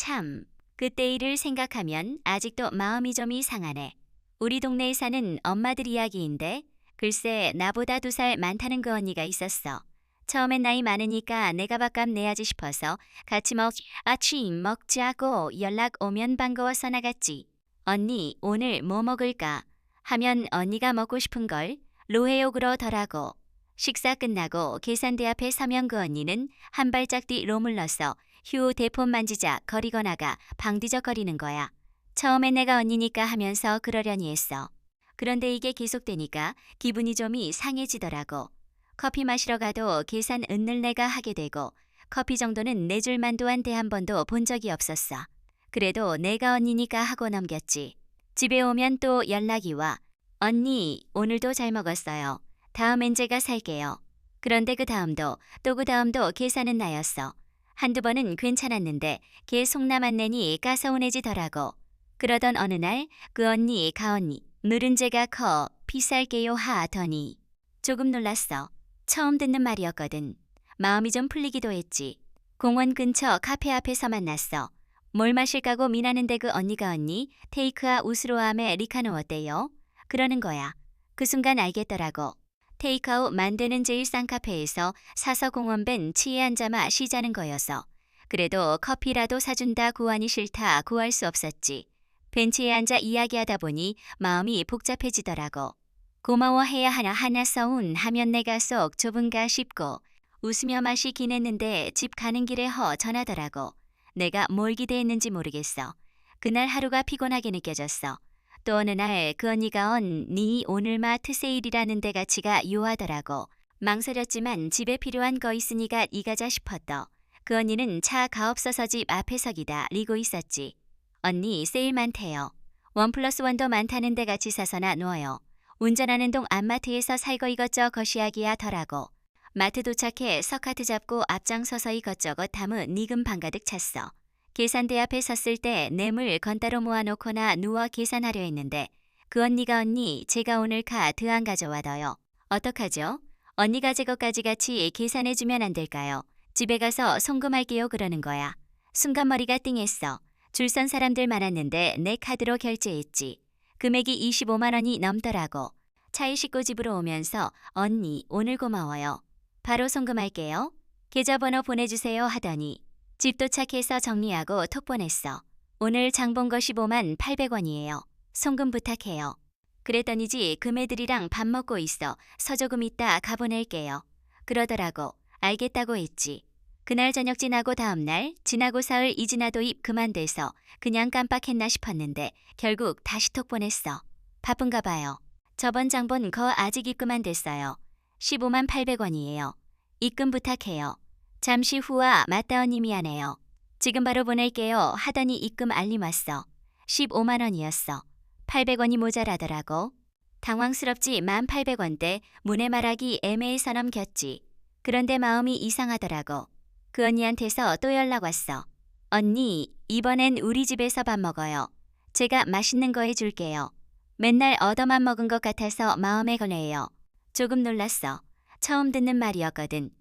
참, 그때 일을 생각하면 아직도 마음이 좀 이상하네. 우리 동네에 사는 엄마들 이야기인데 글쎄 나보다 2살 많다는 그 언니가 있었어. 처음엔 나이 많으니까 내가 밥값 내야지 싶어서 같이 아침 먹자고 연락 오면 반가워서 나갔지. 언니 오늘 뭐 먹을까? 하면 언니가 먹고 싶은 걸 로해욕으로 덜하고 식사 끝나고 계산대 앞에 서면 그 언니는 한 발짝 뒤 로물러서 휴 대폰 만지자 거리거나가 방뒤적거리는 거야. 처음엔 내가 언니니까 하면서 그러려니 했어. 그런데 이게 계속되니까 기분이 좀 상해지더라고. 커피 마시러 가도 계산 은늘 내가 하게 되고 커피 정도는 내줄 만도 한테 한 번도 본 적이 없었어. 그래도 내가 언니니까 하고 넘겼지. 집에 오면 또 연락이 와. 언니 오늘도 잘 먹었어요. 다음엔 제가 살게요. 그런데 그 다음도 또 그 다음도 계산은 나였어. 한두 번은 괜찮았는데 걔 속남 안 내니 가서운해지더라고. 그러던 어느 날 그 언니 가언니 누른제가 커 비쌀게요 하더니 조금 놀랐어. 처음 듣는 말이었거든. 마음이 좀 풀리기도 했지. 공원 근처 카페 앞에서 만났어. 뭘 마실까고 미나는데 그 언니가 언니 테이크아 우스로암에 리카노 어때요? 그러는 거야. 그 순간 알겠더라고. 테이크아웃 만드는 제일 싼 카페에서 사서 공원벤 치에 앉아마 쉬자는 거여서. 그래도 커피라도 사준다 구하니 싫다 구할 수 없었지. 벤치에 앉아 이야기하다 보니 마음이 복잡해지더라고. 고마워해야 하나 써운 하면 내가 속 좁은가 싶고 웃으며 마시긴 했는데 집 가는 길에 전하더라고. 내가 뭘 기대했는지 모르겠어. 그날 하루가 피곤하게 느껴졌어. 또 어느 날 그 언니가 언니 오늘마 트세일이라는 데 가치가 요하더라고. 망설였지만 집에 필요한 거 있으니까 이가자 싶었더. 그 언니는 차 가없어서 집 앞에 기다리고 있었지. 언니 세일 많대요. 1+1도 많다는 데 같이 사서나 놓아요. 운전하는 동 안마트에서 살거 이것저것 거시하기야 덜하고. 마트 도착해 서카트 잡고 앞장서서 이것저것 담은 니금 반가득 찼어. 계산대 앞에 섰을 때 뇌물 건따로 모아놓거나 누워 계산하려 했는데 그 언니가 언니 제가 오늘 카드 안 가져와둬요. 어떡하죠? 언니가 제 것까지 같이 계산해주면 안 될까요? 집에 가서 송금할게요 그러는 거야. 순간 머리가 띵했어. 줄 선 사람들 많았는데 내 카드로 결제했지. 금액이 25만 원이 넘더라고. 차에 싣고 집으로 오면서 언니 오늘 고마워요. 바로 송금할게요. 계좌번호 보내주세요 하더니 집 도착해서 정리하고 톡 보냈어. 오늘 장 본 거 15만 800원이에요. 송금 부탁해요. 그랬더니지 금애들이랑 밥 먹고 있어. 서조금 있다 가보낼게요. 그러더라고. 알겠다고 했지. 그날 저녁 지나고 다음날 지나고 사흘 이지나 도입 그만돼서 그냥 깜빡했나 싶었는데 결국 다시 톡 보냈어. 바쁜가 봐요. 저번 장 본 거 아직 입금 안 됐어요. 15만 800원이에요. 입금 부탁해요. 잠시 후와 맞다 언니 미안해요. 지금 바로 보낼게요 하더니 입금 알림 왔어. 15만 원이었어. 800원이 모자라더라고. 당황스럽지 1800원대 문의 말하기 애매해서 넘겼지. 그런데 마음이 이상하더라고. 그 언니한테서 또 연락 왔어. 언니 이번엔 우리 집에서 밥 먹어요. 제가 맛있는 거 해줄게요. 맨날 얻어만 먹은 것 같아서 마음에 걸려요. 조금 놀랐어. 처음 듣는 말이었거든.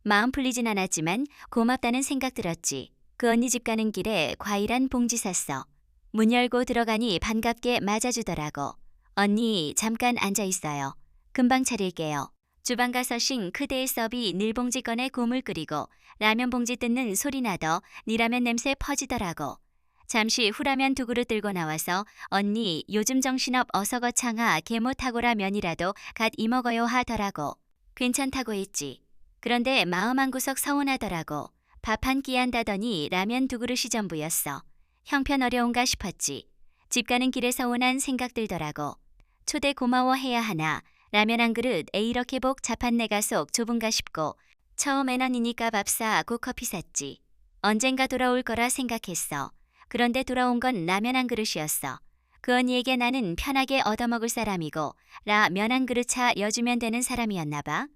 마음 풀리진 않았지만 고맙다는 생각 들었지. 그 언니 집 가는 길에 과일 한 봉지 샀어. 문 열고 들어가니 반갑게 맞아주더라고. 언니 잠깐 앉아있어요. 금방 차릴게요. 주방 가서 싱크대에 서비 닐봉지 꺼내 국물 끓이고 라면 봉지 뜯는 소리 나더 니라면 냄새 퍼지더라고. 잠시 후라면 2그릇 들고 나와서 언니 요즘 정신없 어서 거창하 개못하고라 면이라도 갓 이먹어요 하더라고. 괜찮다고 했지. 그런데 마음 한구석 서운하더라고. 밥 한 끼 한다더니 라면 2그릇이 전부였어. 형편 어려운가 싶었지. 집 가는 길에 서운한 생각 들더라고. 초대 고마워해야 하나. 라면 한 그릇 이렇게 복잡한 내가 속 좁은가 싶고 처음엔 언니니까 밥 사고 커피 샀지. 언젠가 돌아올 거라 생각했어. 그런데 돌아온 건 라면 한 그릇이었어. 그 언니에게 나는 편하게 얻어먹을 사람이고 라면 한 그릇 차 여주면 되는 사람이었나 봐.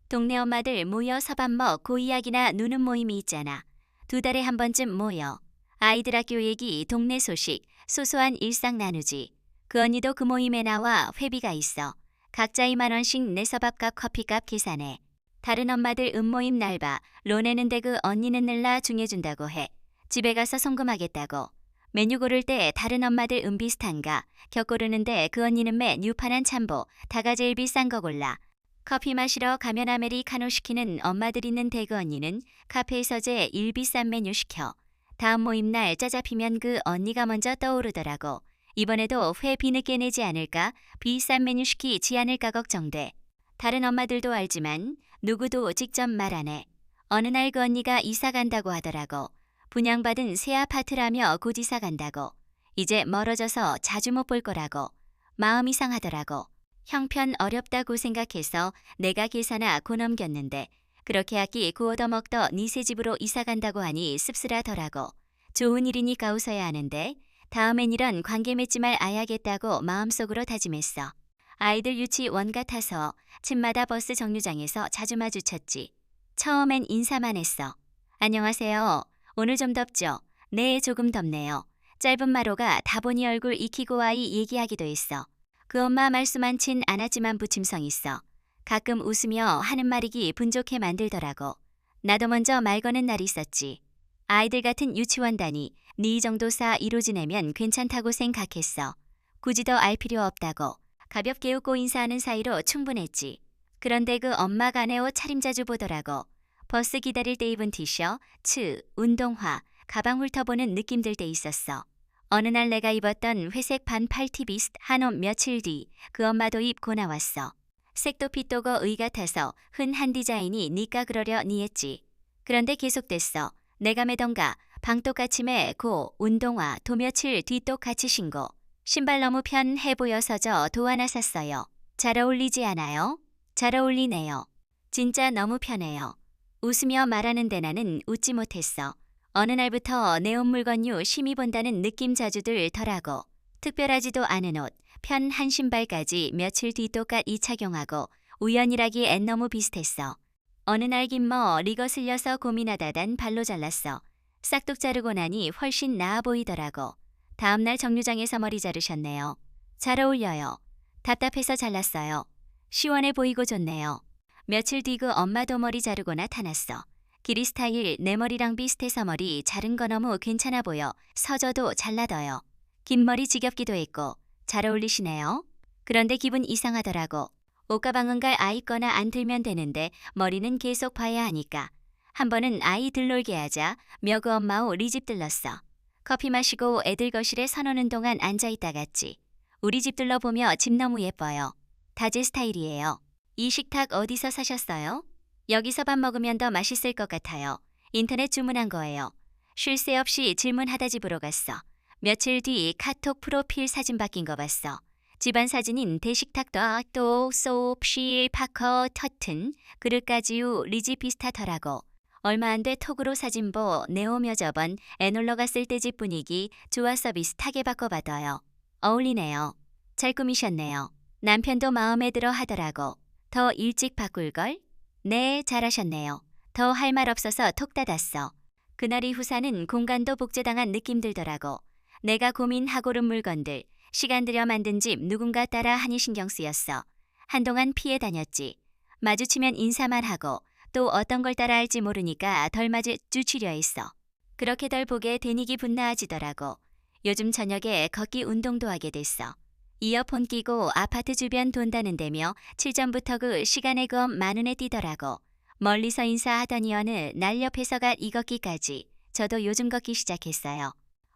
동네 엄마들 모여서 밥 먹고 이야기나 누는 모임이 있잖아. 2달에 한 번쯤 모여. 아이들 학교 얘기, 동네 소식, 소소한 일상 나누지. 그 언니도 그 모임에 나와 회비가 있어. 각자 2만 원씩 내서 밥값 커피값 계산해. 다른 엄마들 음모임 날봐 로 내는데 그 언니는 늘라 중해준다고 해. 집에 가서 송금하겠다고. 메뉴 고를 때 다른 엄마들 비슷한가? 겨 고르는데 그 언니는 매 뉴판한 참보, 다가 제일 비싼 거 골라. 커피 마시러 가면 아메리카노 시키는 엄마들 있는 대그 언니는 카페에서 제일 비싼 메뉴 시켜. 다음 모임날 짜잡히면 그 언니가 먼저 떠오르더라고. 이번에도 회 뒤늦게 내지 않을까? 비싼 메뉴 시키지 않을까 걱정돼. 다른 엄마들도 알지만 누구도 직접 말 안 해. 어느 날 그 언니가 이사 간다고 하더라고. 분양받은 새 아파트라며 곧 이사 간다고. 이제 멀어져서 자주 못 볼 거라고. 마음이 상하더라고. 형편 어렵다고 생각해서 내가 계산하 고 넘겼는데 그렇게 아끼 구워더 먹더 니새 집으로 이사 간다고 하니 씁쓸하더라고. 좋은 일이니까 웃어야 하는데 다음엔 이런 관계 맺지 말 아야겠다고 마음속으로 다짐했어. 아이들 유치원 같아서 층마다 버스 정류장에서 자주 마주쳤지. 처음엔 인사만 했어. 안녕하세요. 오늘 좀 덥죠? 네, 조금 덥네요. 짧은 마로가 다보니 얼굴 익히고 아이 얘기하기도 했어. 그 엄마 말씀 많진 않았지만 부침성 있어. 가끔 웃으며 하는 말이기 분좋게 만들더라고. 나도 먼저 말 거는 날이 있었지. 아이들 같은 유치원 다니 네 정도 사 이로 지내면 괜찮다고 생각했어. 굳이 더 알 필요 없다고. 가볍게 웃고 인사하는 사이로 충분했지. 그런데 그 엄마가 내 옷 차림자주 보더라고. 버스 기다릴 때 입은 티셔츠, 운동화, 가방 훑어보는 느낌 들 때 있었어. 어느 날 내가 입었던 회색 반팔 티비스트 한 옷 며칠 뒤 그 엄마도 입고 나왔어. 색도 핏도거 의 같아서 흔한 디자인이 니까 그러려 니했지. 그런데 계속됐어. 내가 매던가 방똑같이 매고 운동화 도 며칠 뒤 똑같이 신고. 신발 너무 편해 보여서 저 도 하나 샀어요. 잘 어울리지 않아요? 잘 어울리네요. 진짜 너무 편해요. 웃으며 말하는데 나는 웃지 못했어. 어느 날부터 내 옷 물건류 심히 본다는 느낌 자주들 덜하고 특별하지도 않은 옷, 편한 신발까지 며칠 뒤 똑같이 착용하고 우연이라기엔 너무 비슷했어. 어느 날 긴 머리 거슬려서 고민하다단 발로 잘랐어. 싹둑 자르고 나니 훨씬 나아 보이더라고. 다음날 정류장에서 머리 자르셨네요. 잘 어울려요. 답답해서 잘랐어요. 시원해 보이고 좋네요. 며칠 뒤 그 엄마도 머리 자르고 나타났어. 길이 스타일 내 머리랑 비슷해서 머리 자른 거 너무 괜찮아 보여 서져도 잘라둬요. 긴 머리 지겹기도 했고 잘 어울리시네요. 그런데 기분 이상하더라고. 옷가방은 갈 아이 거나 안 들면 되는데 머리는 계속 봐야 하니까. 한 번은 아이 들놀게 하자 며 그 엄마 오 우리 집 들렀어. 커피 마시고 애들 거실에 서노는 동안 앉아있다 갔지. 우리 집 둘러보며 집 너무 예뻐요. 다 제 스타일이에요. 이 식탁 어디서 사셨어요? 여기서 밥 먹으면 더 맛있을 것 같아요. 인터넷 주문한 거예요. 쉴 새 없이 질문하다 집으로 갔어. 며칠 뒤 카톡 프로필 사진 바뀐 거 봤어. 집안 사진인 대식탁도 또 소프시 파커 터튼 그릇까지우 리지 비슷하더라고. 얼마 안 돼 톡으로 사진 보 내오며 저번 애놀러 갔을 때 집 분위기 좋아서 비슷하게 바꿔봐둬요. 어울리네요. 잘 꾸미셨네요. 남편도 마음에 들어 하더라고. 더 일찍 바꿀걸? 네, 잘하셨네요. 더 할 말 없어서 톡 닫았어. 그날 이후사는 공간도 복제당한 느낌 들더라고. 내가 고민하고 고른 물건들, 시간 들여 만든 집 누군가 따라 하니 신경 쓰였어. 한동안 피해 다녔지. 마주치면 인사만 하고 또 어떤 걸 따라 할지 모르니까 덜 마주치려 했어. 그렇게 덜 보게 되니기 분나아지더라고. 요즘 저녁에 걷기 운동도 하게 됐어. 이어폰 끼고 아파트 주변 돈다는데며 7전부터 그 시간에 검 만원에 뛰더라고. 멀리서 인사하더니 어느 날 옆에서 갓 이 걷기까지. 저도 요즘 걷기 시작했어요.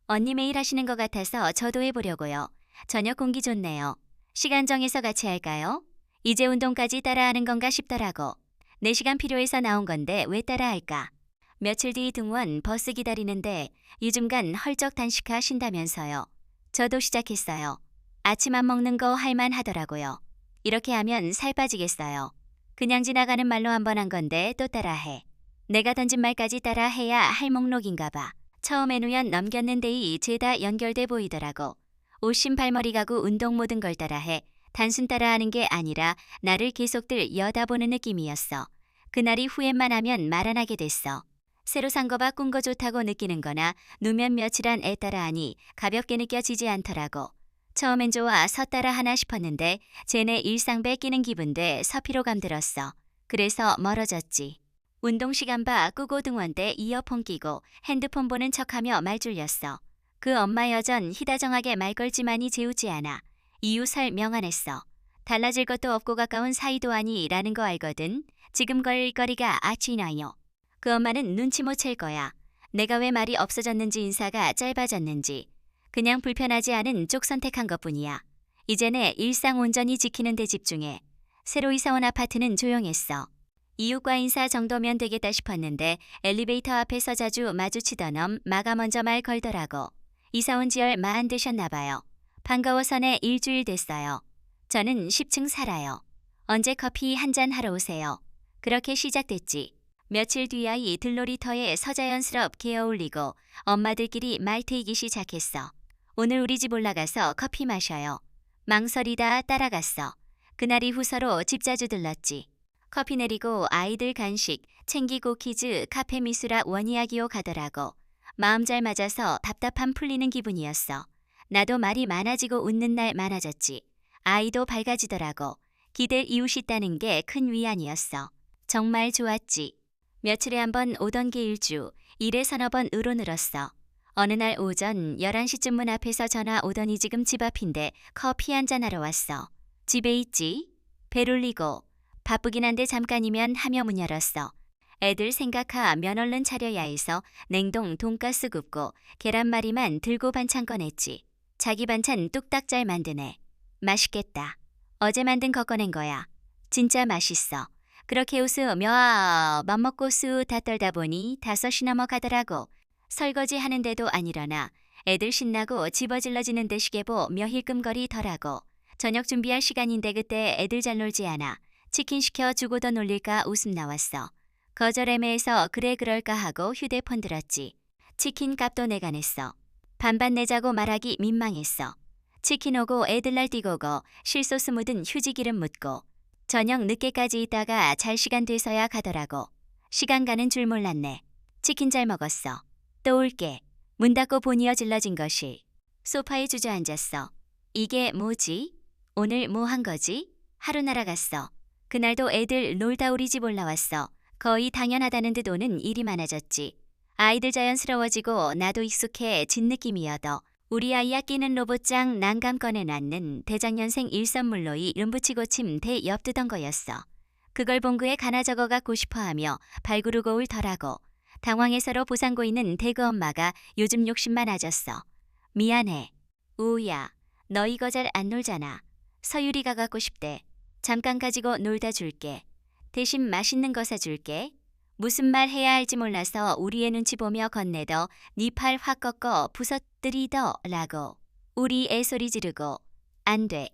언니 매일 하시는 것 같아서 저도 해보려고요. 저녁 공기 좋네요. 시간 정해서 같이 할까요? 이제 운동까지 따라하는 건가 싶더라고. 4시간 필요해서 나온 건데 왜 따라할까? 며칠 뒤 등원 버스 기다리는데 요즘간 헐적 단식하신다면서요. 저도 시작했어요. 아침 안 먹는 거 할만 하더라고요. 이렇게 하면 살 빠지겠어요. 그냥 지나가는 말로 한 번 한 건데 또 따라해. 내가 던진 말까지 따라해야 할 목록인가 봐. 처음엔 우연 넘겼는데 이 죄다 연결돼 보이더라고. 옷신 발머리 가구 운동 모든 걸 따라해. 단순 따라하는 게 아니라 나를 계속들 여다보는 느낌이었어. 그날이 후회만 하면 말 안 하게 됐어. 새로 산 거 바꾼 거 좋다고 느끼는 거나 누면 며칠 안 애 따라하니 가볍게 느껴지지 않더라고. 처음엔 좋아 서 따라 하나 싶었는데 쟤네 일상 뺏기는 기분 돼 서피로감 들었어. 그래서 멀어졌지. 운동 시간 봐 끄고 등원대 이어폰 끼고 핸드폰 보는 척하며 말 졸렸어. 그 엄마 여전 희다정하게 말 걸지만이 재우지 않아. 이유 설명 안 했어. 달라질 것도 없고 가까운 사이도 아니라는 거 알거든. 지금 걸 거리가 아치나요. 그 엄마는 눈치 못 챌 거야. 내가 왜 말이 없어졌는지 인사가 짧아졌는지. 그냥 불편하지 않은 쪽 선택한 것뿐이야. 이제 내 일상 온전히 지키는 데 집중해. 새로 이사 온 아파트는 조용했어. 이웃과 인사 정도면 되겠다 싶었는데 엘리베이터 앞에서 자주 마주치던 엄마가 먼저 말 걸더라고. 이사 온 지 얼마 안 되셨나 봐요. 반가워서 내 일주일 됐어요. 저는 10층 살아요. 언제 커피 한잔 하러 오세요. 그렇게 시작됐지. 며칠 뒤야 이 들놀이터에 서자연스럽게 어울리고 엄마들끼리 말 트이기 시작했어. 오늘 우리 집 올라가서 커피 마셔요. 망설이다 따라갔어. 그날 이후서로 집 자주 들렀지. 커피 내리고 아이들 간식 챙기고 퀴즈 카페 미술아 원이야기요 가더라고. 마음 잘 맞아서 답답함 풀리는 기분이었어. 나도 말이 많아지고 웃는 날 많아졌지. 아이도 밝아지더라고. 기댈 이웃이 있다는 게 큰 위안이었어. 정말 좋았지. 며칠에 한 번 오던 게 일주, 일에 서너 번 으로 늘었어. 어느 날 오전 11시쯤 문 앞에서 전화 오더니 지금 집 앞인데 커피 한잔 하러 왔어. 집에 있지? 배 울리고. 바쁘긴 한데 잠깐이면 하며 문 열었어. 애들 생각하 면 얼른 차려야 해서 냉동 돈가스 굽고 계란말이만 들고 반찬 꺼냈지. 자기 반찬 뚝딱 잘 만드네. 맛있겠다. 어제 만든 거 꺼낸 거야. 진짜 맛있어. 그렇게 웃으며 밥 먹고 수 다 떨다 보니 5시 넘어가더라고. 설거지 하는데도 안 일어나. 애들 신나고 집어질러지는 데 시계보 며힐끔거리더라고. 저녁 준비할 시간인데 그때 애들 잘 놀지 않아. 치킨 시켜 주고 더 놀릴까 웃음 나왔어. 거절 애매해서 그래 그럴까 하고 휴대폰 들었지. 치킨 값도 내가 냈어. 반반 내자고 말하기 민망했어. 치킨 오고 애들 날 뛰고고 실소스 묻은 휴지 기름 묻고 저녁 늦게까지 있다가 잘 시간 돼서야 가더라고. 시간 가는 줄 몰랐네. 치킨 잘 먹었어. 또 올게. 문 닫고 보니어 질러진 것이. 소파에 주저앉았어. 이게 뭐지? 오늘 뭐 한 거지? 하루 날아갔어. 그날도 애들 놀다 우리 집 올라왔어. 거의 당연하다는 듯 오는 일이 많아졌지. 아이들 자연스러워지고 나도 익숙해진 느낌이어도 우리 아이야 끼는 로봇장 난감 꺼내놨는 대작년생 일선물로이 이름 붙이고 침대 옆두던 거였어. 그걸 본 그에 가나 저거 갖고 싶어하며 발구르고 울더라고. 당황해서로 보상고 있는 대그 엄마가 요즘 욕심 많아졌어. 미안해. 우야, 너 이거 잘 안 놀잖아. 서유리가 갖고 싶대. 잠깐 가지고 놀다 줄게. 대신 맛있는 거 사줄게. 무슨 말 해야 할지 몰라서 우리의 눈치 보며 건네더 네 팔 확 꺾어 부서뜨리더 라고. 우리 애 소리 지르고. 안 돼.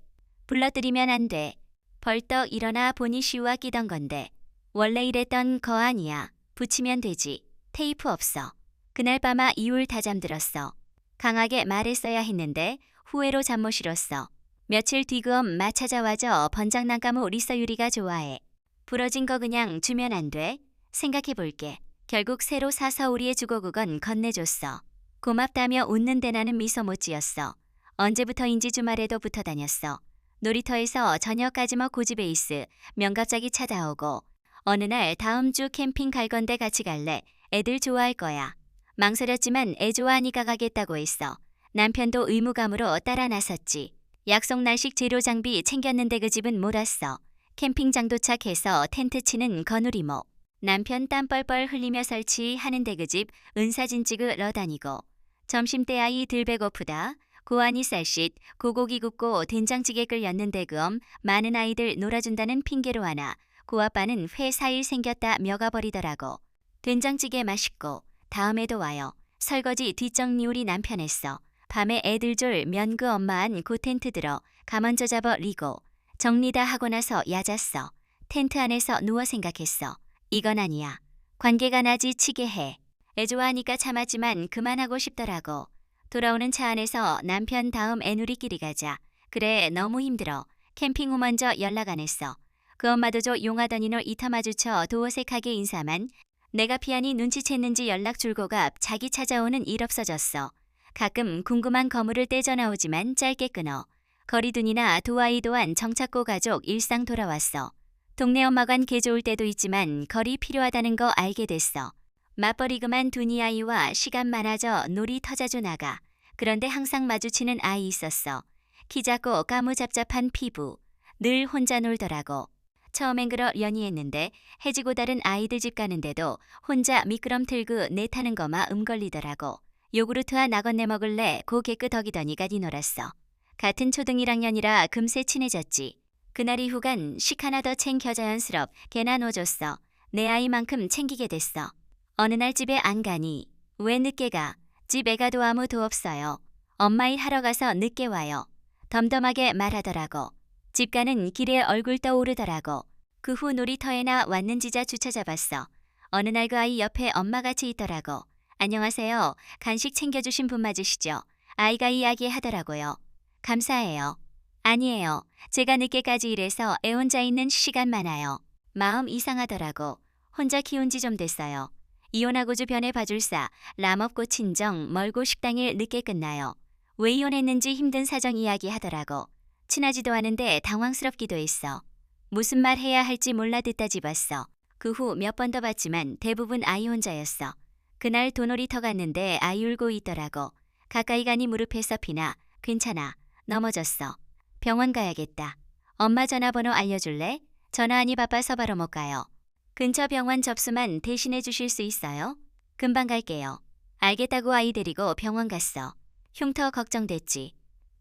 불러들이면 안 돼. 벌떡 일어나 보니 시우와 끼던 건데. 원래 이랬던 거 아니야. 붙이면 되지. 테이프 없어. 그날 밤아 이울 다 잠들었어. 강하게 말했어야 했는데 후회로 잠 못 이뤘어. 며칠 뒤 그 엄마 찾아와줘 번장난감을 우리 서유리가 좋아해. 부러진 거 그냥 주면 안 돼? 생각해 볼게. 결국 새로 사서 우리의 주고 그건 건네줬어. 고맙다며 웃는데 나는 미소 못 지었어. 언제부터인지 주말에도 붙어 다녔어. 놀이터에서 저녁까지 고집에 있으 명갑자기 찾아오고 어느 날 다음 주 캠핑 갈 건데 같이 갈래? 애들 좋아할 거야. 망설였지만 애 좋아하니까 가겠다고 했어. 남편도 의무감으로 따라 나섰지. 약속 날식 재료 장비 챙겼는데 그 집은 몰았어. 캠핑장 도착해서 텐트 치는 거누리모. 남편 땀 뻘뻘 흘리며 설치하는데 그 집 은사진 찍으러 다니고. 점심때 아이 들 배고프다. 고아니 쌀쉿 고고기 굽고 된장찌개 끓였는데 그엄 많은 아이들 놀아준다는 핑계로 하나 고 아빠는 회 4일 생겼다 며가버리더라고. 된장찌개 맛있고 다음에도 와요. 설거지 뒷정리 우리 남편 했어. 밤에 애들 졸 면 그 엄마한 고 텐트 들어 가먼저 잡아리고 정리 다 하고 나서 야잤어. 텐트 안에서 누워 생각했어. 이건 아니야. 관계가 나지 치게 해. 애 좋아하니까 참았지만 그만하고 싶더라고. 돌아오는 차 안에서 남편 다음 애누리끼리 가자. 그래 너무 힘들어. 캠핑 후 먼저 연락 안 했어. 그 엄마도 저 용하더니 널 이타 마주쳐 도어색하게 인사만. 내가 피하니 눈치챘는지 연락 줄고가 자기 찾아오는 일 없어졌어. 가끔 궁금한 거물을 떼져 나오지만 짧게 끊어. 거리둔이나 도아이 도안 정착고 가족 일상 돌아왔어. 동네 엄마관 개 좋을 때도 있지만 거리 필요하다는 거 알게 됐어. 맞벌이그만 두니 아이와 시간 많아져 놀이 터자주 나가. 그런데 항상 마주치는 아이 있었어. 키 작고 까무잡잡한 피부. 늘 혼자 놀더라고. 처음엔 그러 연희했는데 해지고 다른 아이들 집 가는데도 혼자 미끄럼 틀고 내 타는 거마 걸리더라고. 요구르트와 나건네 먹을래 고 개끄덕이더니가 뒤놀았어. 같은 초등 1학년이라 금세 친해졌지. 그날 이후간 식 하나 더 챙겨 자연스럽 개나 넣어줬어. 내 아이만큼 챙기게 됐어. 어느 날 집에 안 가니? 왜 늦게 가? 집 애가도 아무도 없어요. 엄마 일 하러 가서 늦게 와요. 덤덤하게 말하더라고. 집 가는 길에 얼굴 떠오르더라고. 그 후 놀이터에나 왔는지자 주차 잡았어. 어느 날 그 아이 옆에 엄마같이 있더라고. 안녕하세요. 간식 챙겨주신 분 맞으시죠? 아이가 이야기하더라고요. 감사해요. 아니에요. 제가 늦게까지 일해서 애 혼자 있는 시간 많아요. 마음 이상하더라고. 혼자 키운 지 좀 됐어요. 이혼하고 주변에 봐줄사, 람 없고 친정, 멀고 식당일 늦게 끝나요. 왜 이혼했는지 힘든 사정 이야기하더라고. 친하지도 않은데 당황스럽기도 했어. 무슨 말 해야 할지 몰라 듣다 집었어. 그 후 몇 번 더 봤지만 대부분 아이 혼자였어. 그날 도놀이터 갔는데 아이 울고 있더라고. 가까이 가니 무릎에서 피나. 괜찮아. 넘어졌어. 병원 가야겠다. 엄마 전화번호 알려줄래? 전화하니 바빠서 바로 못 가요. 근처 병원 접수만 대신해 주실 수 있어요? 금방 갈게요. 알겠다고 아이 데리고 병원 갔어. 흉터 걱정됐지.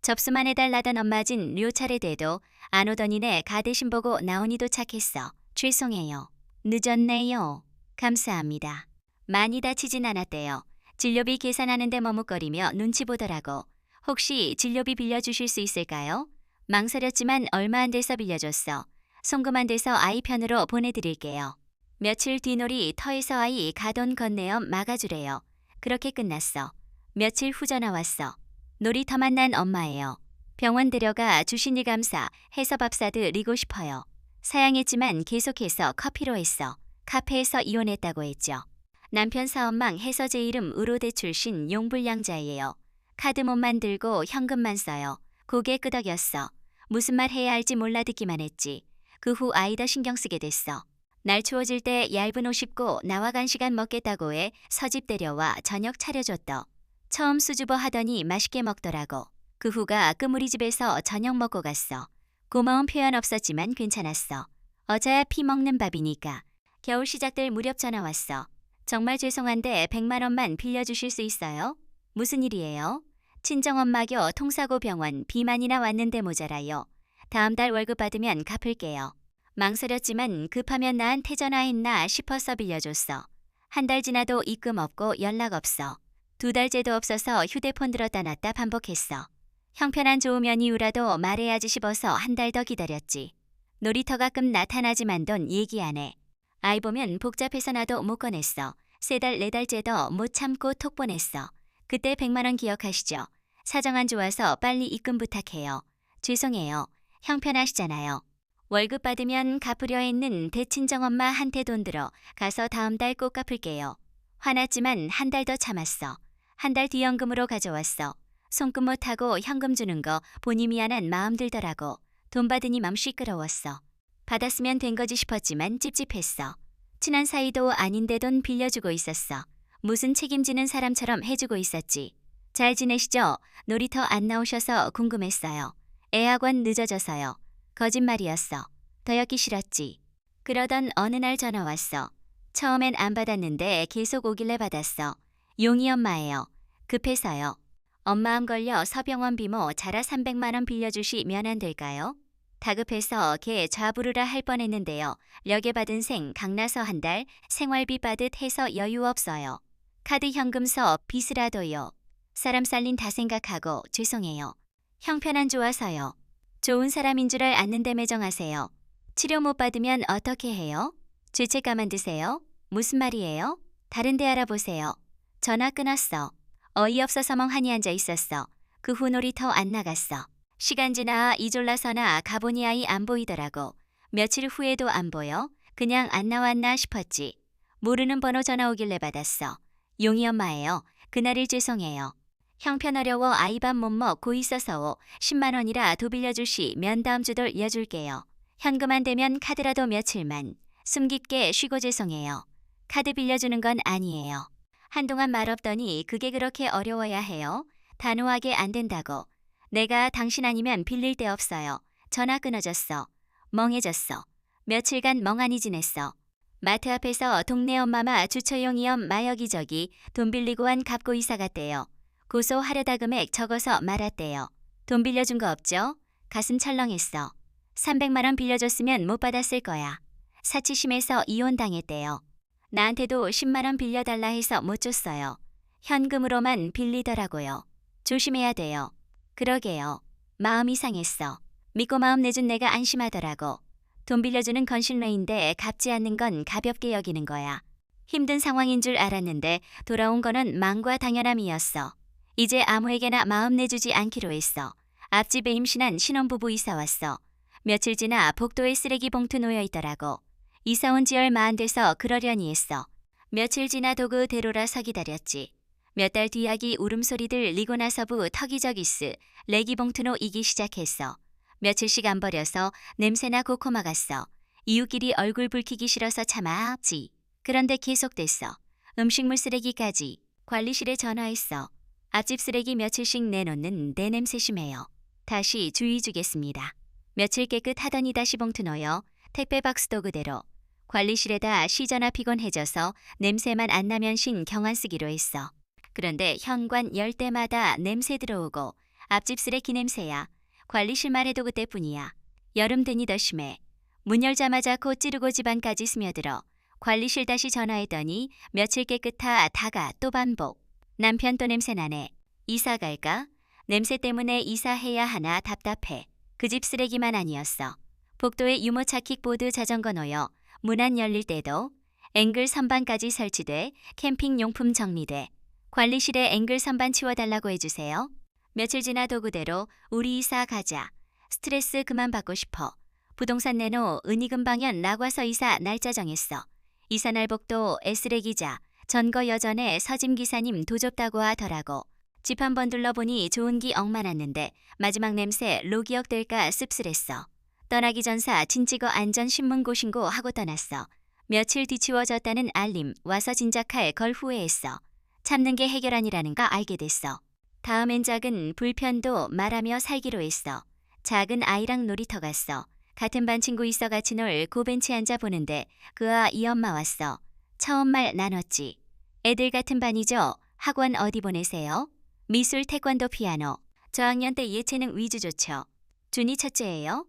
접수만 해달라던 엄마진 료차례 돼도 안 오더니네 가 대신 보고 나오니 도착했어. 죄송해요. 늦었네요. 감사합니다. 많이 다치진 않았대요. 진료비 계산하는데 머뭇거리며 눈치 보더라고. 혹시 진료비 빌려주실 수 있을까요? 망설였지만 얼마 안 돼서 빌려줬어. 송금 안 돼서 아이 편으로 보내드릴게요. 며칠 뒤놀이 터에서 아이 가던 건네엄 막아주래요. 그렇게 끝났어. 며칠 후 전화 왔어. 놀이터 만난 엄마예요. 병원 데려가 주신 일 감사 해서 밥 사드리고 싶어요. 사양했지만 계속해서 커피로 했어. 카페에서 이혼했다고 했죠. 남편 사업망 해서 제 이름 의료대 출신 용불량자예요. 카드 못 만들고 현금만 써요. 고개 끄덕였어. 무슨 말 해야 할지 몰라 듣기만 했지. 그 후 아이 더 신경 쓰게 됐어. 날 추워질 때 얇은 옷 입고 나와 간시간 먹겠다고 해 서집 데려와 저녁 차려줬더. 처음 수줍어 하더니 맛있게 먹더라고. 그 후가 그물이 집에서 저녁 먹고 갔어. 고마운 표현 없었지만 괜찮았어. 어차피 피 먹는 밥이니까. 겨울 시작될 무렵 전화 왔어. 정말 죄송한데 100만 원만 빌려주실 수 있어요? 무슨 일이에요? 친정엄마교 통사고 병원 비만이나 왔는데 모자라요. 다음 달 월급 받으면 갚을게요. 망설였지만 급하면 나한테 전화했나 싶어서 빌려줬어. 한 달 지나도 입금 없고 연락 없어. 2달째도 없어서 휴대폰 들었다 놨다 반복했어. 형편안 좋으면 이유라도 말해야지 싶어서 한 달 더 기다렸지. 놀이터 가끔 나타나지만 돈 얘기 안 해. 아이 보면 복잡해서 나도 못 꺼냈어. 3달, 4달째도 못 참고 톡 보냈어. 그때 100만 원 기억하시죠? 사정 안 좋아서 빨리 입금 부탁해요. 죄송해요. 형편하시잖아요. 월급 받으면 갚으려 했는 대친정엄마한테 돈 들어 가서 다음 달 꼭 갚을게요. 화났지만 한 달 더 참았어. 한 달 뒤 연금으로 가져왔어. 손금 못하고 현금 주는 거 보니 미안한 마음 들더라고. 돈 받으니 맘 시끄러웠어. 받았으면 된 거지 싶었지만 찝찝했어. 친한 사이도 아닌데 돈 빌려주고 있었어. 무슨 책임지는 사람처럼 해주고 있었지. 잘 지내시죠? 놀이터 안 나오셔서 궁금했어요. 애학원 늦어져서요. 거짓말이었어. 더였기 싫었지. 그러던 어느 날 전화 왔어. 처음엔 안 받았는데 계속 오길래 받았어. 용이 엄마예요. 급해서요. 엄마암 걸려 서병원 비모 자라 300만 원 빌려주시면 안 될까요? 다급해서 걔 좌부르라 할 뻔했는데요. 력에 받은 생 강나서 한 달 생활비 받듯 해서 여유 없어요. 카드 현금서 빚이라도요. 사람 살린 다 생각하고 죄송해요. 형편안 좋아서요. 좋은 사람인 줄 아는데 매정하세요. 치료 못 받으면 어떻게 해요? 죄책 가만두세요. 무슨 말이에요? 다른 데 알아보세요. 전화 끊었어. 어이없어서 멍하니 앉아 있었어. 그 후 놀이터 안 나갔어. 시간 지나 이졸라서나 가보니 아이 안 보이더라고. 며칠 후에도 안 보여. 그냥 안 나왔나 싶었지. 모르는 번호 전화 오길래 받았어. 용이 엄마예요. 그날일 죄송해요. 형편 어려워 아이 밥 못 먹고 있어서 10만 원이라 도 빌려주시면 다음 주들 이어줄게요. 현금 안 되면 카드라도 며칠만. 숨 깊게 쉬고 죄송해요. 카드 빌려주는 건 아니에요. 한동안 말 없더니 그게 그렇게 어려워야 해요? 단호하게 안 된다고. 내가 당신 아니면 빌릴 데 없어요. 전화 끊어졌어. 멍해졌어. 며칠간 멍하니 지냈어. 마트 앞에서 동네 엄마마 주초용이염 마여기저기 돈 빌리고 한 갑고 이사 갔대요. 고소하려다 금액 적어서 말았대요. 돈 빌려준 거 없죠? 가슴 철렁했어. 300만 원 빌려줬으면 못 받았을 거야. 사치심해서 이혼당했대요. 나한테도 10만 원 빌려달라 해서 못 줬어요. 현금으로만 빌리더라고요. 조심해야 돼요. 그러게요. 마음이 상했어. 믿고 마음 내준 내가 안심하더라고. 돈 빌려주는 건실러인데 갚지 않는 건 가볍게 여기는 거야. 힘든 상황인 줄 알았는데 돌아온 거는 망과 당연함이었어. 이제 아무에게나 마음 내주지 않기로 했어. 앞집에 임신한 신혼부부 이사 왔어. 며칠 지나 복도에 쓰레기 봉투 놓여 있더라고. 이사 온 지 얼마 안 돼서 그러려니 했어. 며칠 지나 도그대로라 서 기다렸지. 몇 달 뒤야기 울음소리들 리고 나서부 터기저기스 레기 봉투노 이기 시작했어. 며칠씩 안 버려서 냄새나 고코마 갔어. 이웃끼리 얼굴 붉히기 싫어서 참았지. 그런데 계속됐어. 음식물 쓰레기까지. 관리실에 전화했어. 앞집 쓰레기 며칠씩 내놓는 내 냄새 심해요. 다시 주의 주겠습니다. 며칠 깨끗하더니 다시 봉투 넣어요. 택배 박스도 그대로. 관리실에다 시전화 피곤해져서 냄새만 안 나면 신 경안 쓰기로 했어. 그런데 현관 열 때마다 냄새 들어오고 앞집 쓰레기 냄새야. 관리실만 해도 그때뿐이야. 여름 되니 더 심해. 문 열자마자 코 찌르고 집안까지 스며들어. 관리실 다시 전화했더니 며칠 깨끗하 다가 또 반복. 남편 또 냄새 나네. 이사 갈까? 냄새 때문에 이사해야 하나 답답해. 그 집 쓰레기만 아니었어. 복도에 유모차 킥보드 자전거 놓여 문 안 열릴 때도 앵글 선반까지 설치돼 캠핑 용품 정리돼. 관리실에 앵글 선반 치워달라고 해주세요. 며칠 지나도 그대로 우리 이사 가자. 스트레스 그만 받고 싶어. 부동산 내놓 은희금 방연 나과서 이사 날짜 정했어. 이사날 복도 S레기자 전거 여전에 서짐 기사님 도좁다고 하더라고. 집 한 번 둘러보니 좋은 기 억만았는데 마지막 냄새 로기역 될까 씁쓸했어. 떠나기 전사 진찍어 안전 신문고 신고하고 떠났어. 며칠 뒤치워졌다는 알림 와서 진작할 걸 후회했어. 참는 게 해결 아니라는 거 알게 됐어. 다음엔 작은 불편도 말하며 살기로 했어. 작은 아이랑 놀이터 갔어. 같은 반 친구 있어 같이 놀 고벤치 앉아 보는데 그아 이 엄마 왔어. 처음 말 나눴지. 애들 같은 반이죠? 학원 어디 보내세요? 미술, 태권도, 피아노. 저학년 때 예체능 위주 좋죠. 준이 첫째예요?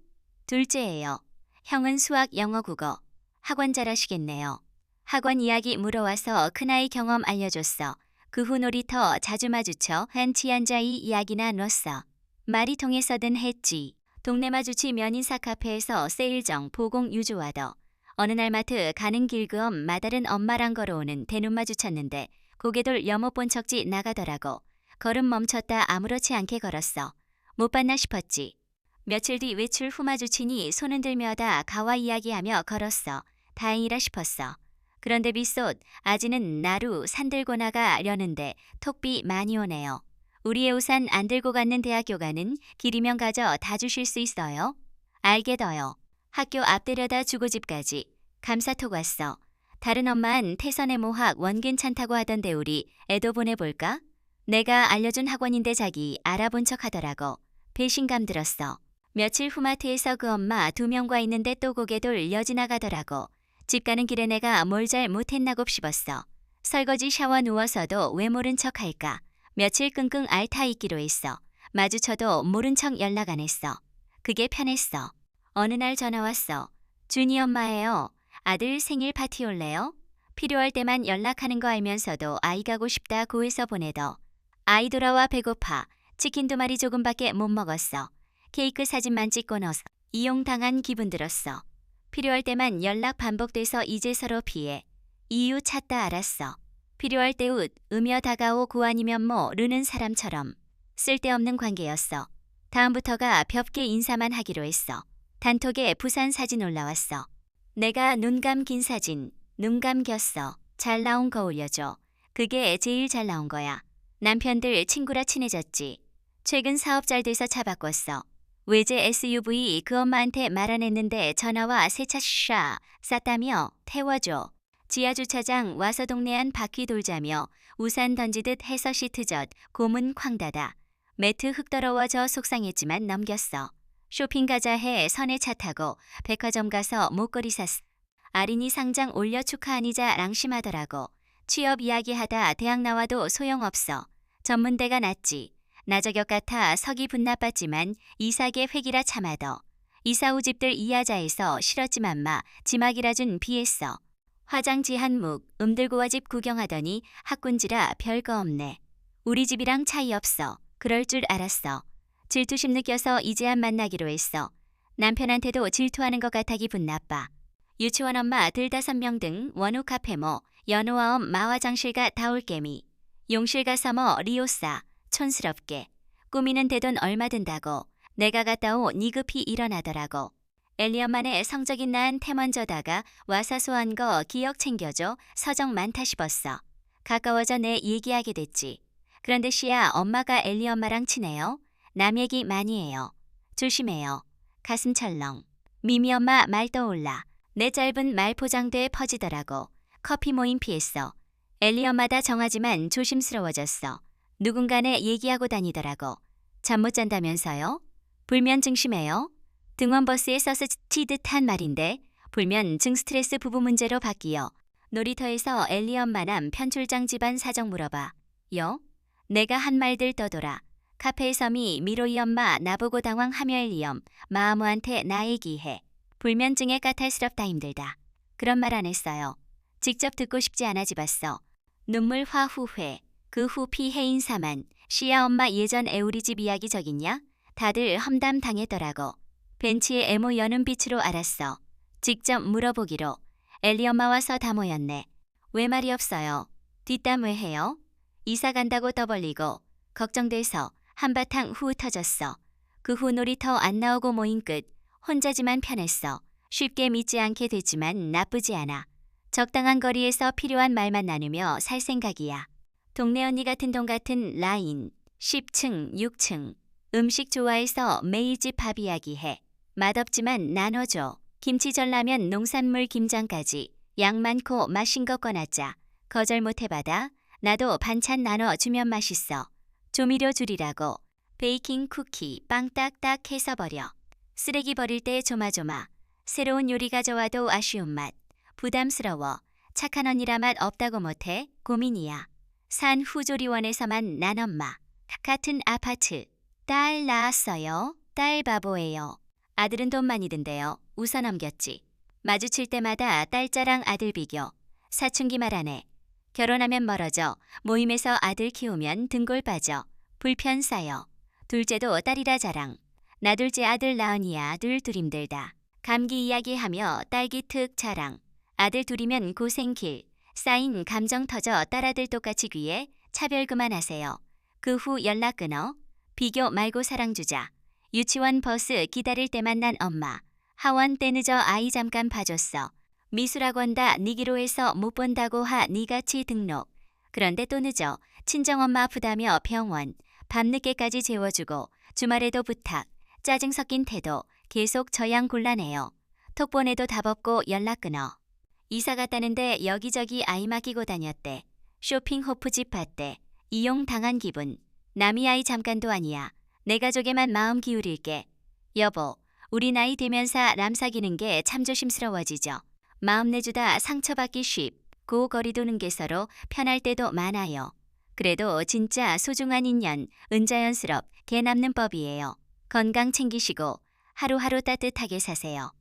둘째예요. 형은 수학, 영어, 국어. 학원 잘하시겠네요. 학원 이야기 물어와서 큰아이 경험 알려줬어. 그 후 놀이터 자주 마주쳐 한치 앉아 이 이야기나 놨어. 말이 통해서든 했지. 동네 마주치 면인사 카페에서 세일정 보공 유주와더. 어느 날 마트 가는 길그엄 마다른 엄마랑 걸어오는 대눈 마주쳤는데 고개돌 여못 본 척지 나가더라고. 걸음 멈췄다 아무렇지 않게 걸었어. 못 봤나 싶었지. 며칠 뒤 외출 후 마주치니 손은 들며다 가와 이야기하며 걸었어. 다행이라 싶었어. 그런데 빗솥 아지는 나루 산 들고 나가려는데 톡비 많이 오네요. 우리의 우산 안 들고 갔는 대학교 가는 길이면 가져 다 주실 수 있어요? 알게더요. 학교 앞 데려다 주고 집까지. 감사톡 왔어. 다른 엄마는 태선의 모학 원 괜찮다고 하던데 우리 애도 보내볼까? 내가 알려준 학원인데 자기 알아본 척 하더라고. 배신감 들었어. 며칠 후 마트에서 그 엄마 2명과 있는데 또 고개 돌려 지나가더라고. 집 가는 길에 내가 뭘 잘 못했나 곱씹었어. 설거지 샤워 누워서도 왜 모른 척 할까? 며칠 끙끙 앓다 있기로 했어. 마주쳐도 모른 척 연락 안 했어. 그게 편했어. 어느 날 전화 왔어. 준이 엄마예요. 아들 생일 파티 올래요? 필요할 때만 연락하는 거 알면서도 아이 가고 싶다 고해서 보내더. 아이 돌아와 배고파. 치킨 2마리 조금밖에 못 먹었어. 케이크 사진만 찍고 넣어서 이용당한 기분 들었어. 필요할 때만 연락 반복돼서 이제 서로 피해. 이유 찾다 알았어. 필요할 때 웃, 으며 다가오 고 아니면 모르는 사람처럼. 쓸데없는 관계였어. 다음부터가 볍게 인사만 하기로 했어. 단톡에 부산 사진 올라왔어. 내가 눈 감긴 사진, 눈 감겼어. 잘 나온 거 올려줘. 그게 제일 잘 나온 거야. 남편들 친구라 친해졌지. 최근 사업 잘 돼서 차 바꿨어. 외제 SUV 그 엄마한테 말 안 했는데 전화와 새 차 샤 쌌다며 태워줘. 지하주차장 와서 동네 한 바퀴 돌자며 우산 던지듯 해서 시트젓 고문 쾅 닫아. 매트 흙 더러워져 속상했지만 넘겼어. 쇼핑 가자 해 선에 차 타고 백화점 가서 목걸이 샀어. 아린이 상장 올려 축하하니자 랑심하더라고. 취업 이야기하다 대학 나와도 소용없어. 전문대가 낫지. 나 저격 같아 석이 분나빴지만 이사계 회기라 참아더. 이사 후 집들 이하자에서 싫었지만 마 지막이라 준 비했어. 화장 지한묵 음들고와 집 구경하더니 학군지라 별거 없네. 우리 집이랑 차이 없어. 그럴 줄 알았어. 질투심 느껴서 이제야 만나기로 했어. 남편한테도 질투하는 것 같아 기분 나빠. 유치원 엄마 15명 등 원우 카페모 연호아엄 마화장실가 다올개미 용실 가서 뭐 리오싸 촌스럽게 꾸미는 대돈 얼마 든다고 내가 갔다 오 니급히 일어나더라고. 엘리엄만의 성적인 난 태먼저다가 와사소한 거 기억 챙겨줘 서정 많다 싶었어. 가까워져 내 얘기하게 됐지. 그런데 시야 엄마가 엘리 엄마랑 친해요. 남 얘기 많이 해요. 조심해요. 가슴 철렁. 미미 엄마 말 떠올라. 내 짧은 말 포장대에 퍼지더라고. 커피 모임 피했어. 엘리 엄마다 정하지만 조심스러워졌어. 누군가네 얘기하고 다니더라고. 잠 못 잔다면서요? 불면 증심해요? 등원버스에 써서 치듯한 말인데 불면 스트레스 부부 문제로 바뀌어. 놀이터에서 엘리 엄마남 편출장 집안 사정 물어봐. 여? 내가 한 말들 떠돌아. 카페에 섬이 미로이 엄마 나보고 당황하며 엘리엄 마아무한테 나 얘기해. 불면증에 까탈스럽다 힘들다. 그런 말 안 했어요. 직접 듣고 싶지 않아 집었어. 눈물 화후회. 그 후 피해인 사만. 시야 엄마 예전 애우리 집 이야기 적있냐? 다들 험담 당했더라고. 벤치에 애모 여는 빛으로 알았어. 직접 물어보기로. 엘리 엄마 와서 다 모였네. 왜 말이 없어요? 뒷담 왜 해요? 이사 간다고 떠벌리고 걱정돼서 한바탕 후 터졌어. 그 후 놀이터 안 나오고 모인 끝. 혼자지만 편했어. 쉽게 믿지 않게 됐지만 나쁘지 않아. 적당한 거리에서 필요한 말만 나누며 살 생각이야. 동네 언니 같은 동 같은 라인. 10층, 6층. 음식 좋아해서 매일 집 밥 이야기해. 맛없지만 나눠줘. 김치 전라면 농산물 김장까지. 양 많고 맛있는 거 꺼놨자. 거절 못 해받아. 나도 반찬 나눠주면 맛있어. 조미료 줄이라고. 베이킹 쿠키 빵 딱딱 해서 버려. 쓰레기 버릴 때 조마조마. 새로운 요리 가져와도 아쉬운 맛. 부담스러워. 착한 언니라 맛 없다고 못해. 고민이야. 산 후조리원에서만 난 엄마. 같은 아파트. 딸 낳았어요. 딸 바보예요. 아들은 돈 많이 든대요. 웃어 넘겼지. 마주칠 때마다 딸자랑 아들 비교. 사춘기 말 안 해. 결혼하면 멀어져. 모임에서 아들 키우면 등골 빠져. 불편 쌓여. 둘째도 딸이라 자랑. 나 둘째 아들 낳으니야 둘 힘들다. 감기 이야기하며 딸기 특 자랑. 아들 둘이면 고생길. 쌓인 감정 터져 딸아들 똑같이 귀에 차별 그만하세요. 그 후 연락 끊어. 비교 말고 사랑 주자. 유치원 버스 기다릴 때만 난 엄마. 하원 때 늦어 아이 잠깐 봐줬어. 미술학원 다 니기로 해서 못 본다고 하 니같이 등록. 그런데 또 늦어. 친정엄마 아프다며 병원. 밤늦게까지 재워주고 주말에도 부탁. 짜증 섞인 태도. 계속 저양 곤란해요. 톡 보내도 답 없고 연락 끊어. 이사 갔다는데 여기저기 아이 맡기고 다녔대. 쇼핑 호프 집 봤대. 이용 당한 기분. 남이 아이 잠깐도 아니야. 내 가족에만 마음 기울일게. 여보, 우리 나이 되면서 남 사귀는 게 참 조심스러워지죠. 마음 내주다 상처받기 쉽고 거리 두는 게 서로 편할 때도 많아요. 그래도 진짜 소중한 인연, 은자연스럽 개 남는 법이에요. 건강 챙기시고 하루하루 따뜻하게 사세요.